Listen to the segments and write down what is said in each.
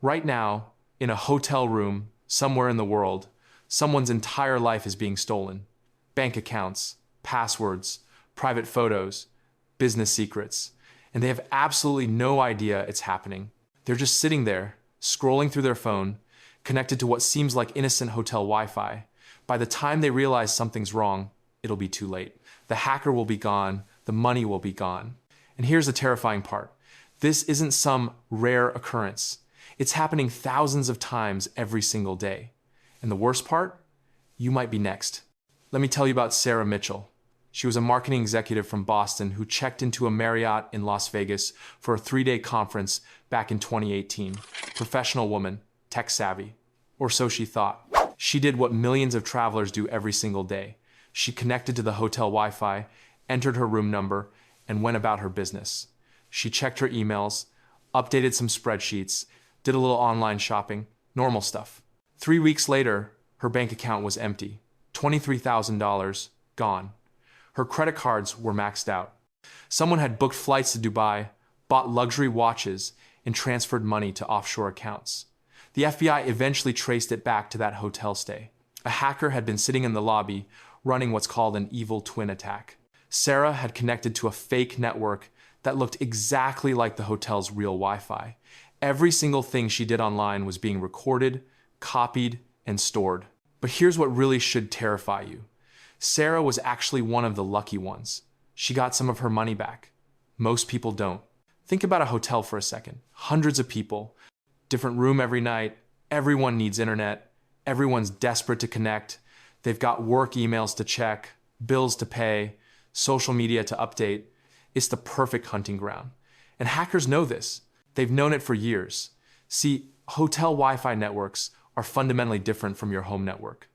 Right now, in a hotel room somewhere in the world, someone's entire life is being stolen. Bank accounts, passwords, private photos, business secrets, and they have absolutely no idea it's happening. They're just sitting there, scrolling through their phone, connected to what seems like innocent hotel Wi-Fi. By the time they realize something's wrong, it'll be too late. The hacker will be gone, the money will be gone. And here's the terrifying part. This isn't some rare occurrence. It's happening thousands of times every single day. And the worst part? You might be next. Let me tell you about Sarah Mitchell. She was a marketing executive from Boston who checked into a Marriott in Las Vegas for a 3-day conference back in 2018. Professional woman, tech savvy. Or so she thought. She did what millions of travelers do every single day. She connected to the hotel Wi-Fi, entered her room number, and went about her business. She checked her emails, updated some spreadsheets, did a little online shopping, normal stuff. 3 weeks later, her bank account was empty. $23,000 gone. Her credit cards were maxed out. Someone had booked flights to Dubai, bought luxury watches, and transferred money to offshore accounts. The FBI eventually traced it back to that hotel stay. A hacker had been sitting in the lobby, running what's called an evil twin attack. Sarah had connected to a fake network that looked exactly like the hotel's real Wi-Fi. Every single thing she did online was being recorded, copied, and stored. But here's what really should terrify you. Sarah was actually one of the lucky ones. She got some of her money back. Most people don't. Think about a hotel for a second. Hundreds of people, different room every night, everyone needs internet, everyone's desperate to connect, they've got work emails to check, bills to pay, social media to update. It's the perfect hunting ground. And hackers know this. They've known it for years. See, hotel Wi-Fi networks are fundamentally different from your home network.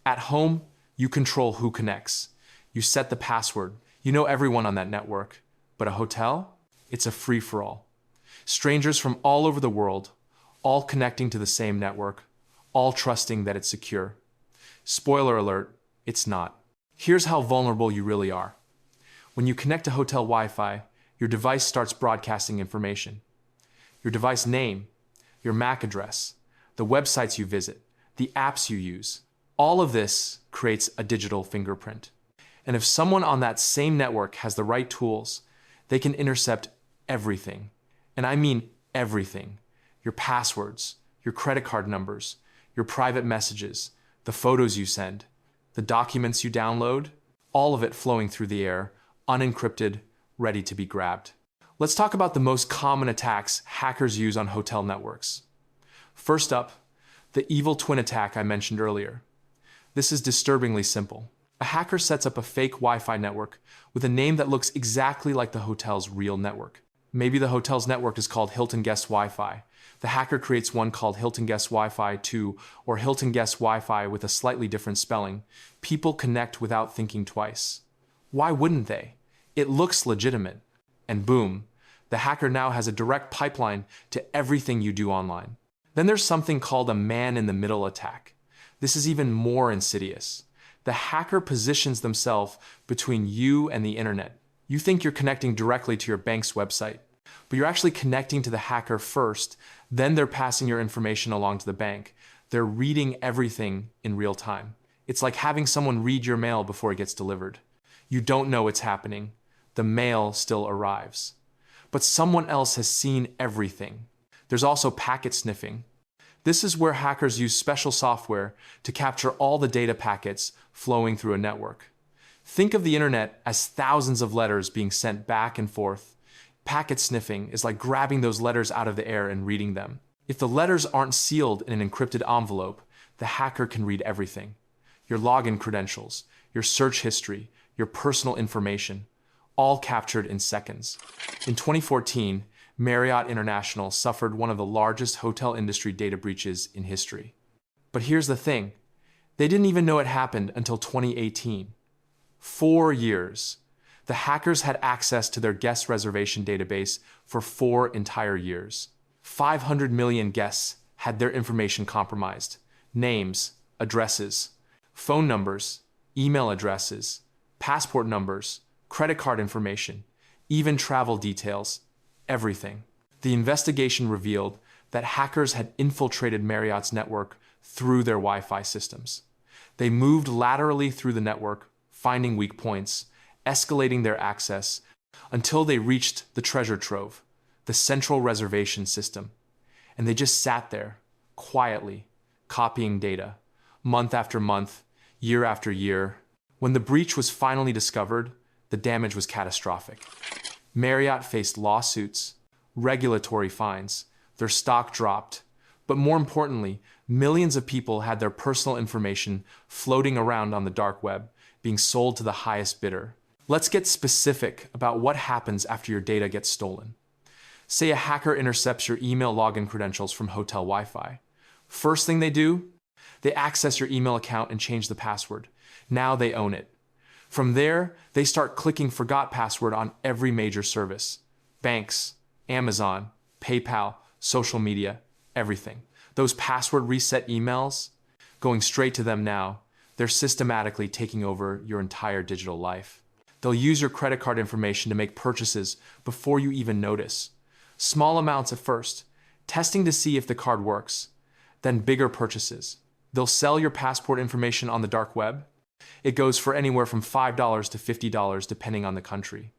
At home, you control who connects. You set the password. You know everyone on that network. But a hotel? It's a free-for-all. Strangers from all over the world, all connecting to the same network, all trusting that it's secure. Spoiler alert, it's not. Here's how vulnerable you really are. When you connect to hotel Wi-Fi, your device starts broadcasting information. Your device name, your MAC address, the websites you visit, the apps you use. All of this creates a digital fingerprint. And if someone on that same network has the right tools, they can intercept everything. And I mean everything. Your passwords, your credit card numbers, your private messages, the photos you send, the documents you download, all of it flowing through the air, unencrypted, ready to be grabbed. Let's talk about the most common attacks hackers use on hotel networks. First up, the evil twin attack I mentioned earlier. This is disturbingly simple. A hacker sets up a fake Wi-Fi network with a name that looks exactly like the hotel's real network. Maybe the hotel's network is called Hilton Guest Wi-Fi. The hacker creates one called Hilton Guest Wi-Fi 2 or Hilton Guest Wi-Fi with a slightly different spelling. People connect without thinking twice. Why wouldn't they? It looks legitimate. And boom, the hacker now has a direct pipeline to everything you do online. Then there's something called a man-in-the-middle attack. This is even more insidious. The hacker positions themselves between you and the internet. You think you're connecting directly to your bank's website, but you're actually connecting to the hacker first, then they're passing your information along to the bank. They're reading everything in real time. It's like having someone read your mail before it gets delivered. You don't know what's happening. The mail still arrives. But someone else has seen everything. There's also packet sniffing. This is where hackers use special software to capture all the data packets flowing through a network. Think of the internet as thousands of letters being sent back and forth. Packet sniffing is like grabbing those letters out of the air and reading them. If the letters aren't sealed in an encrypted envelope, the hacker can read everything. Your login credentials, your search history, your personal information, all captured in seconds. In 2014, Marriott International suffered one of the largest hotel industry data breaches in history. But here's the thing. They didn't even know it happened until 2018. 4 years. The hackers had access to their guest reservation database for 4 entire years. 500 million guests had their information compromised. Names, addresses, phone numbers, email addresses, passport numbers, credit card information, even travel details, everything. The investigation revealed that hackers had infiltrated Marriott's network through their Wi-Fi systems. They moved laterally through the network, finding weak points, escalating their access until they reached the treasure trove, the central reservation system. And they just sat there, quietly, copying data, month after month, year after year. When the breach was finally discovered, the damage was catastrophic. Marriott faced lawsuits, regulatory fines, their stock dropped, but more importantly, millions of people had their personal information floating around on the dark web, being sold to the highest bidder. Let's get specific about what happens after your data gets stolen. Say a hacker intercepts your email login credentials from hotel Wi-Fi. First thing they do, they access your email account and change the password. Now they own it. From there, they start clicking forgot password on every major service. Banks, Amazon, PayPal, social media, everything. Those password reset emails, going straight to them now, they're systematically taking over your entire digital life. They'll use your credit card information to make purchases before you even notice. Small amounts at first, testing to see if the card works, then bigger purchases. They'll sell your passport information on the dark web. It goes for anywhere from $5 to $50 depending on the country.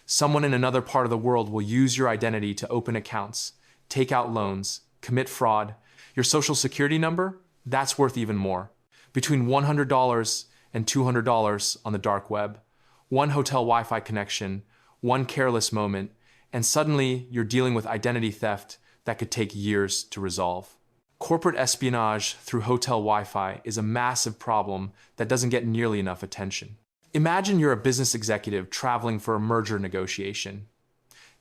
Someone in another part of the world will use your identity to open accounts, take out loans, commit fraud. Your social security number, that's worth even more. Between $100 and $200 on the dark web, one hotel Wi-Fi connection, one careless moment, and suddenly you're dealing with identity theft that could take years to resolve. Corporate espionage through hotel Wi-Fi is a massive problem that doesn't get nearly enough attention. Imagine you're a business executive traveling for a merger negotiation.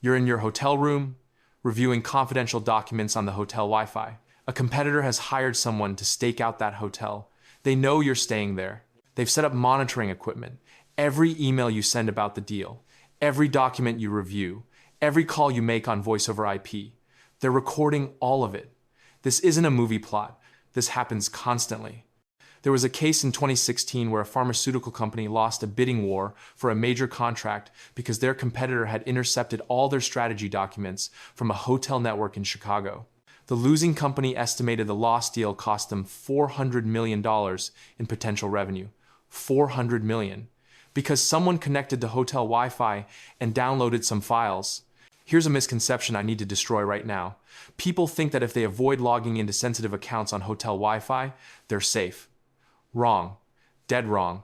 You're in your hotel room, reviewing confidential documents on the hotel Wi-Fi. A competitor has hired someone to stake out that hotel. They know you're staying there. They've set up monitoring equipment. Every email you send about the deal, every document you review, every call you make on voice over IP. They're recording all of it. This isn't a movie plot. This happens constantly. There was a case in 2016 where a pharmaceutical company lost a bidding war for a major contract because their competitor had intercepted all their strategy documents from a hotel network in Chicago. The losing company estimated the lost deal cost them $400 million in potential revenue. $400 million. Because someone connected to hotel Wi-Fi and downloaded some files. Here's a misconception I need to destroy right now. People think that if they avoid logging into sensitive accounts on hotel Wi-Fi, they're safe. Wrong. Dead wrong.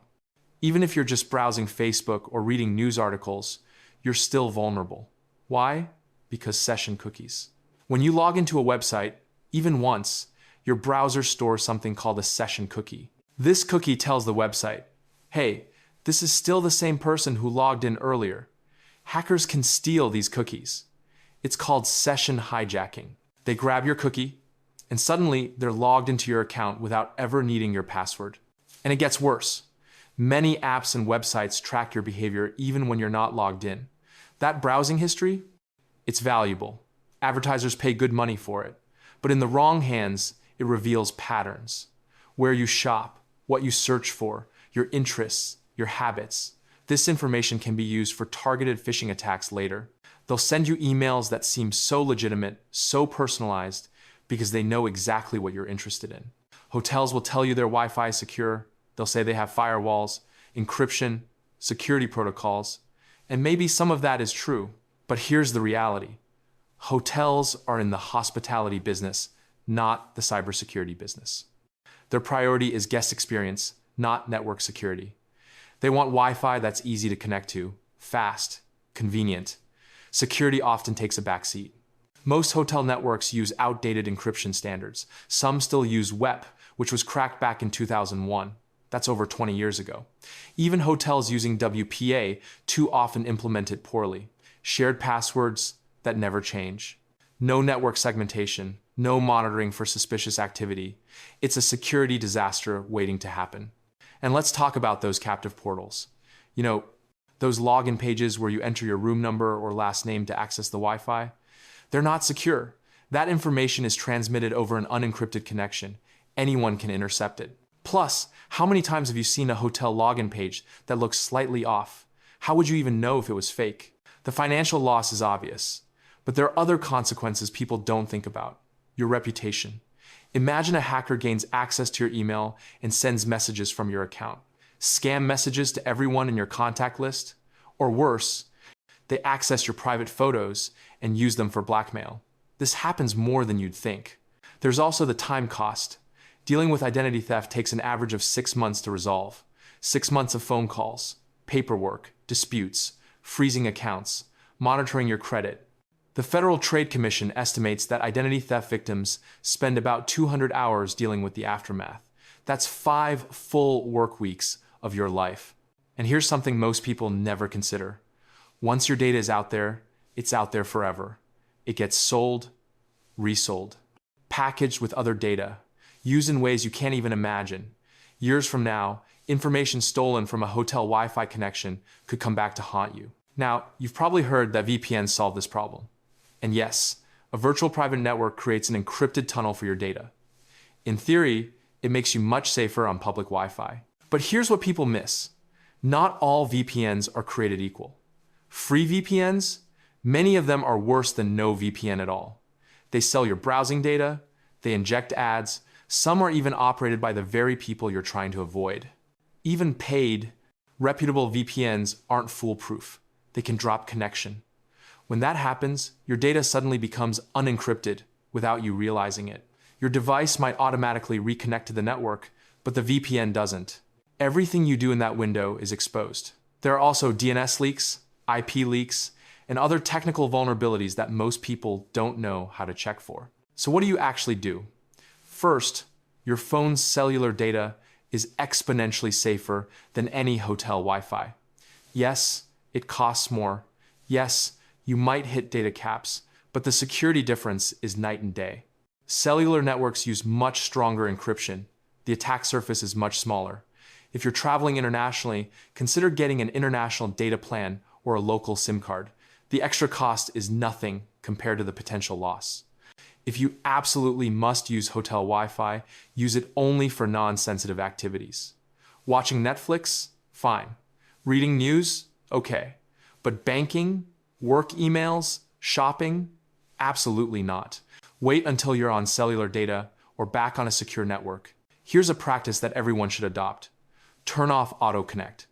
Even if you're just browsing Facebook or reading news articles, you're still vulnerable. Why? Because session cookies. When you log into a website, even once, your browser stores something called a session cookie. This cookie tells the website, hey, this is still the same person who logged in earlier. Hackers can steal these cookies. It's called session hijacking. They grab your cookie, and suddenly they're logged into your account without ever needing your password. And it gets worse. Many apps and websites track your behavior even when you're not logged in. That browsing history, it's valuable. Advertisers pay good money for it. But in the wrong hands, it reveals patterns. Where you shop, what you search for, your interests, your habits. This information can be used for targeted phishing attacks later. They'll send you emails that seem so legitimate, so personalized, because they know exactly what you're interested in. Hotels will tell you their Wi-Fi is secure. They'll say they have firewalls, encryption, security protocols, and maybe some of that is true. But here's the reality. Hotels are in the hospitality business, not the cybersecurity business. Their priority is guest experience, not network security. They want Wi-Fi that's easy to connect to, fast, convenient. Security often takes a backseat. Most hotel networks use outdated encryption standards. Some still use WEP, which was cracked back in 2001. That's over 20 years ago. Even hotels using WPA too often implement it poorly. Shared passwords that never change. No network segmentation. No monitoring for suspicious activity. It's a security disaster waiting to happen. And let's talk about those captive portals. You know, those login pages where you enter your room number or last name to access the Wi-Fi. They're not secure. That information is transmitted over an unencrypted connection. Anyone can intercept it. Plus, how many times have you seen a hotel login page that looks slightly off? How would you even know if it was fake? The financial loss is obvious, but there are other consequences people don't think about. Your reputation. Imagine a hacker gains access to your email and sends messages from your account. Scam messages to everyone in your contact list. Or worse, they access your private photos and use them for blackmail. This happens more than you'd think. There's also the time cost. Dealing with identity theft takes an average of 6 months to resolve. 6 months of phone calls, paperwork, disputes, freezing accounts, monitoring your credit. The Federal Trade Commission estimates that identity theft victims spend about 200 hours dealing with the aftermath. That's 5 full work weeks of your life. And here's something most people never consider. Once your data is out there, it's out there forever. It gets sold, resold, packaged with other data, used in ways you can't even imagine. Years from now, information stolen from a hotel Wi-Fi connection could come back to haunt you. Now, you've probably heard that VPNs solve this problem. And yes, a virtual private network creates an encrypted tunnel for your data. In theory, it makes you much safer on public Wi-Fi. But here's what people miss. Not all VPNs are created equal. Free VPNs, many of them are worse than no VPN at all. They sell your browsing data, they inject ads, some are even operated by the very people you're trying to avoid. Even paid, reputable VPNs aren't foolproof. They can drop connection. When that happens, your data suddenly becomes unencrypted without you realizing it. Your device might automatically reconnect to the network, but the VPN doesn't. Everything you do in that window is exposed. There are also DNS leaks, IP leaks, and other technical vulnerabilities that most people don't know how to check for. So what do you actually do? First, your phone's cellular data is exponentially safer than any hotel Wi-Fi. Yes, it costs more. Yes, you might hit data caps, but the security difference is night and day. Cellular networks use much stronger encryption. The attack surface is much smaller. If you're traveling internationally, consider getting an international data plan or a local SIM card. The extra cost is nothing compared to the potential loss. If you absolutely must use hotel Wi-Fi, use it only for non-sensitive activities. Watching Netflix? Fine. Reading news? Okay. But banking, work emails, shopping? Absolutely not. Wait until you're on cellular data or back on a secure network. Here's a practice that everyone should adopt. Turn off auto connect.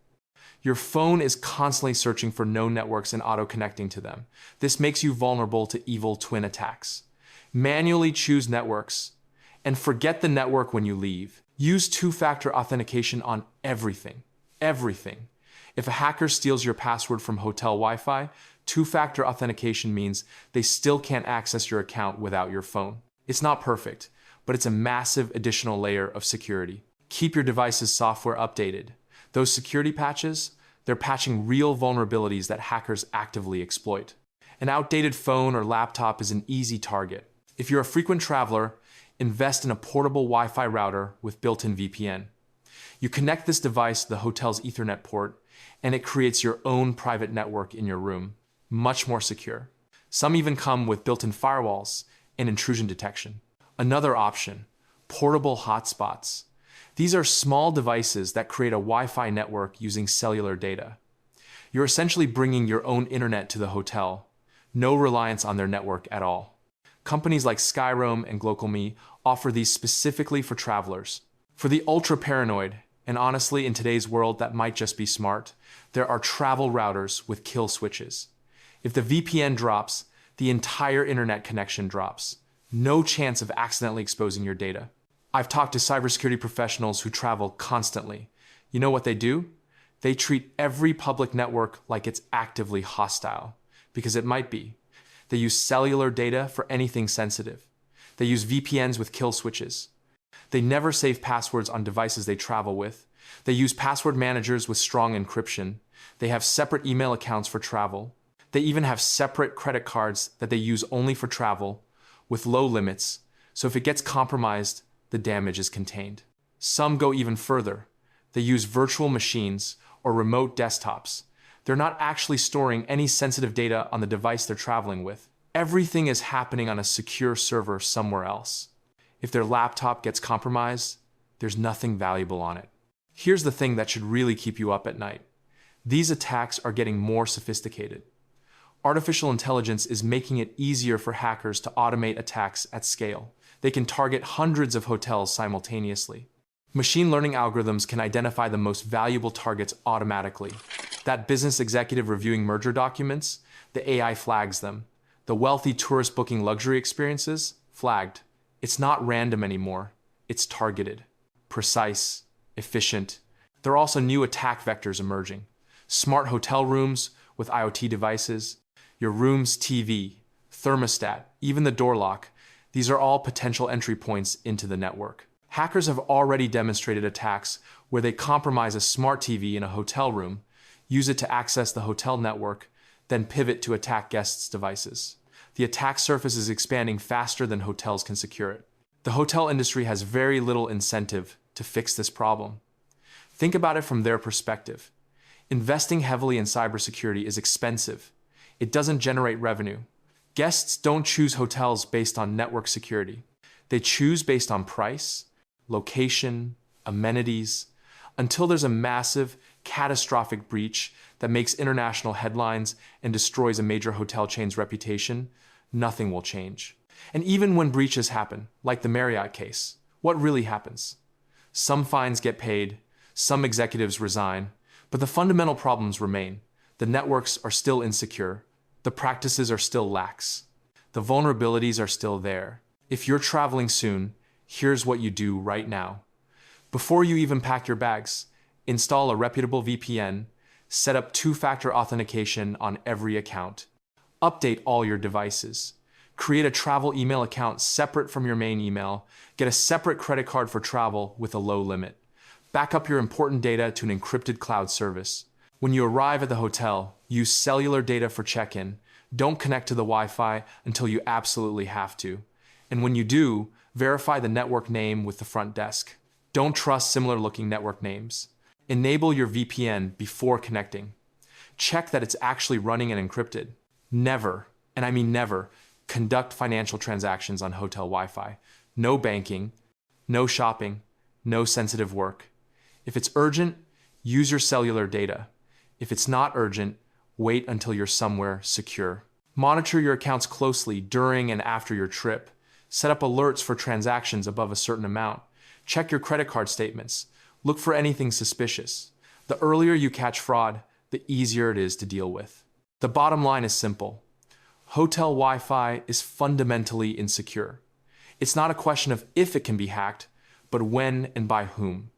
Your phone is constantly searching for known networks and auto connecting to them. This makes you vulnerable to evil twin attacks. Manually choose networks and forget the network when you leave. Use two-factor authentication on everything. Everything. If a hacker steals your password from hotel Wi-Fi, two-factor authentication means they still can't access your account without your phone. It's not perfect, but it's a massive additional layer of security. Keep your device's software updated. Those security patches, they're patching real vulnerabilities that hackers actively exploit. An outdated phone or laptop is an easy target. If you're a frequent traveler, invest in a portable Wi-Fi router with built-in VPN. You connect this device to the hotel's Ethernet port, and it creates your own private network in your room, much more secure. Some even come with built-in firewalls and intrusion detection. Another option, portable hotspots. These are small devices that create a Wi-Fi network using cellular data. You're essentially bringing your own internet to the hotel, no reliance on their network at all. Companies like Skyroam and GlocalMe offer these specifically for travelers. For the ultra-paranoid, and honestly in today's world that might just be smart, there are travel routers with kill switches. If the VPN drops, the entire internet connection drops. No chance of accidentally exposing your data. I've talked to cybersecurity professionals who travel constantly. You know what they do? They treat every public network like it's actively hostile, because it might be. They use cellular data for anything sensitive. They use VPNs with kill switches. They never save passwords on devices they travel with. They use password managers with strong encryption. They have separate email accounts for travel. They even have separate credit cards that they use only for travel, with low limits, so if it gets compromised, the damage is contained. Some go even further. They use virtual machines or remote desktops. They're not actually storing any sensitive data on the device they're traveling with. Everything is happening on a secure server somewhere else. If their laptop gets compromised, there's nothing valuable on it. Here's the thing that should really keep you up at night. These attacks are getting more sophisticated. Artificial intelligence is making it easier for hackers to automate attacks at scale. They can target hundreds of hotels simultaneously. Machine learning algorithms can identify the most valuable targets automatically. That business executive reviewing merger documents, the AI flags them. The wealthy tourist booking luxury experiences, flagged. It's not random anymore. It's targeted, precise, efficient. There are also new attack vectors emerging. Smart hotel rooms with IoT devices, your room's TV, thermostat, even the door lock. These are all potential entry points into the network. Hackers have already demonstrated attacks where they compromise a smart TV in a hotel room, use it to access the hotel network, then pivot to attack guests' devices. The attack surface is expanding faster than hotels can secure it. The hotel industry has very little incentive to fix this problem. Think about it from their perspective. Investing heavily in cybersecurity is expensive. It doesn't generate revenue. Guests don't choose hotels based on network security. They choose based on price, location, amenities, until there's a massive, catastrophic breach that makes international headlines and destroys a major hotel chain's reputation. Nothing will change. And even when breaches happen, like the Marriott case, what really happens? Some fines get paid, some executives resign, but the fundamental problems remain. The networks are still insecure, the practices are still lax, the vulnerabilities are still there. If you're traveling soon, here's what you do right now. Before you even pack your bags, install a reputable VPN, set up two-factor authentication on every account, update all your devices, create a travel email account separate from your main email, get a separate credit card for travel with a low limit, back up your important data to an encrypted cloud service. When you arrive at the hotel, use cellular data for check-in. Don't connect to the Wi-Fi until you absolutely have to. And when you do, verify the network name with the front desk. Don't trust similar-looking network names. Enable your VPN before connecting. Check that it's actually running and encrypted. Never, and I mean never, conduct financial transactions on hotel Wi-Fi. No banking, no shopping, no sensitive work. If it's urgent, use your cellular data. If it's not urgent, wait until you're somewhere secure. Monitor your accounts closely during and after your trip. Set up alerts for transactions above a certain amount. Check your credit card statements. Look for anything suspicious. The earlier you catch fraud, the easier it is to deal with. The bottom line is simple. Hotel Wi-Fi is fundamentally insecure. It's not a question of if it can be hacked, but when and by whom.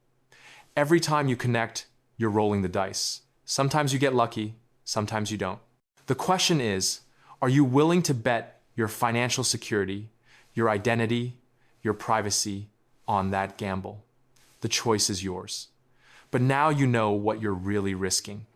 Every time you connect, you're rolling the dice. Sometimes you get lucky, sometimes you don't. The question is, are you willing to bet your financial security, your identity, your privacy on that gamble? The choice is yours. But now you know what you're really risking.